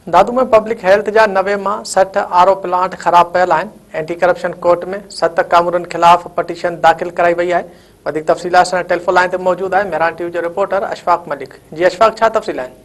दादू में public health जा 90 मां 60 आरओ प्लांट ख़राब पियल आहिनि। एंटी करप्शन कोर्ट में 7 कामूरनि ख़िलाफ़ पटिशन दाख़िल कराई वई आहे। वधीक तफ़सीलात सां टेलीफोन लाइन ते मौजूद आहे मेहरान टीवी जो रिपोर्टर अशफाक मलिक। जी अशफाक, छा तफ़सील आहिनि?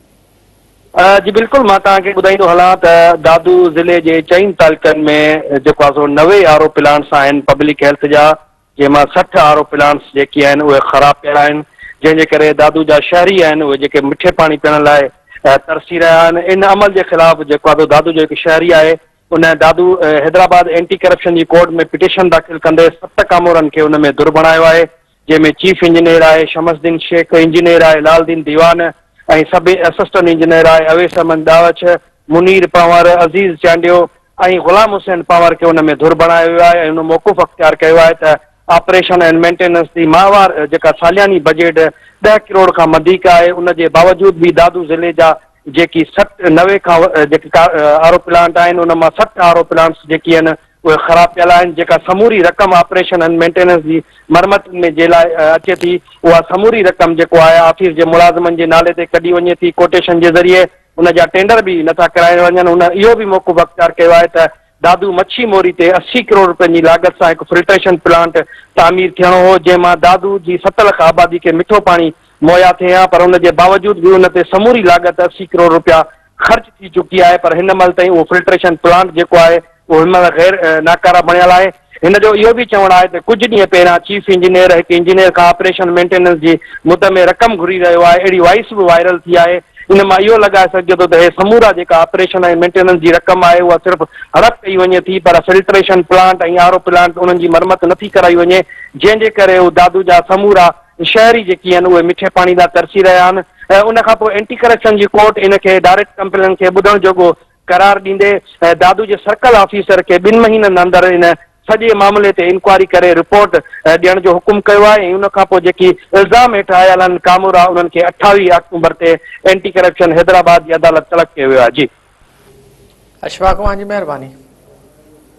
जी बिल्कुल, मैं तव्हांखे ॿुधाईंदो हलां त दादू ज़िले जे 4 तालुक़नि में जेको आहे 90 आरओ प्लांट्स आहिनि पब्लिक हेल्थ जा, जंहिंमां 60 आरओ प्लांट्स जेके आहिनि उहे ख़राब पियल आहिनि, जंहिंजे करे दादू जा शहरी आहिनि उहे जेके मिठे पाणी पीअण लाइ तरसी रहिया आहिनि। इन अमल जे ख़िलाफ़ जेको आहे दादू जो हिकु शहरी आहे उन दादू हैदराबाद एंटी करप्शन जी कोर्ट में पिटिशन दाख़िल कंदे 7 कामोरनि खे उन में धुर बणायो आहे, जंहिंमें चीफ इंजीनियर आहे शमसदीन शेख, इंजीनियर आहे लालदीन दीवान ऐं सब असिस्टेंट इंजीनियर आहे अवेस अहमद दावच, मुनीर पंवर, अज़ीज़ चांडियो ऐं ग़ुलाम हुसैन पंवर खे उन में धुर बणायो वियो आहे ऐं उन मौक़ूफ़ अख़्तियार कयो आहे त ऑपरेशन एंड मेंटेनेंस जी माहवार जेका सालियानी बजट 10 करोड़ खां वधीक आहे। उन जे बावजूद बि दादू ज़िले जा जेकी 90 खां जेके आरओ प्लांट आहिनि उन मां 60 आरओ प्लांट्स जेकी आहिनि उहे ख़राब पियल आहिनि। जेका समूरी रक़म ऑपरेशन एंड मेंटेनेंस जी मरमत में जे लाइ अचे थी, उहा समूरी रक़म जेको आहे ऑफिस जे मुलाज़िमनि जे नाले ते कढी वञे थी कोटेशन जे ज़रिए, उन जा टेंडर बि नथा कराए वञनि। उन इहो बि मौक़ूफ़ अख़्तियार कयो आहे त दादू मच्छी मोरी ते 80 करोड़ रुपयनि जी लागत सां हिकु फिल्ट्रेशन प्लांट तामीर थियणो हो, जंहिंमां दादू जी 7 लख आबादी खे मिठो पाणी मुहैया थिए हा, पर उन जे बावजूद बि उन ते समूरी लागत 80 करोड़ रुपया ख़र्च थी चुकी आहे। पर हिन महिल ताईं उहो फिल्ट्रेशन प्लांट जेको आहे उहो हिन महिल गैर नाकारा बणियल आहे। हिन जो इहो बि चवणु आहे त कुझु ॾींहं पहिरियां चीफ इंजीनियर हिकु इंजीनियर खां ऑपरेशन मेंटेनेंस जी मुद में रक़म घुरी रहियो आहे। अहिड़ी वॉइस बि वायरल थी आहे। इन मां इहो लॻाए सघिजे थो त हे समूरा जेका ऑपरेशन ऐं मेंटेनेंस जी रक़म आहे उहा सिर्फ़ु हड़प कई वञे थी, पर फिल्ट्रेशन प्लांट ऐं आरओ प्लांट उन्हनि जी मरमत नथी कराई वञे, जंहिंजे करे उहे दादू जा समूरा शहरी जेकी आहिनि उहे मिठे पाणी लाइ तरसी रहिया आहिनि। ऐं उन खां पोइ एंटी करप्शन जी कोर्ट इन खे डायरेक्ट कंप्लेन खे ॿुधण जोॻो करार ॾींदे दादू जे सर्कल ऑफिसर खे 2 महीननि अंदरि इन सॼे मामले ते इंक्वायरी करे रिपोर्ट ॾियण जो हुकुम कयो आहे। ऐं उन खां पोइ जेकी इल्ज़ाम हेठि आयल आहिनि कामूरा उन्हनि खे 28 अक्टूबर ते एंटी करप्शन हैदराबाद जी अदालत तलब कयो वियो आहे। जी अशफाक, जी महिरबानी।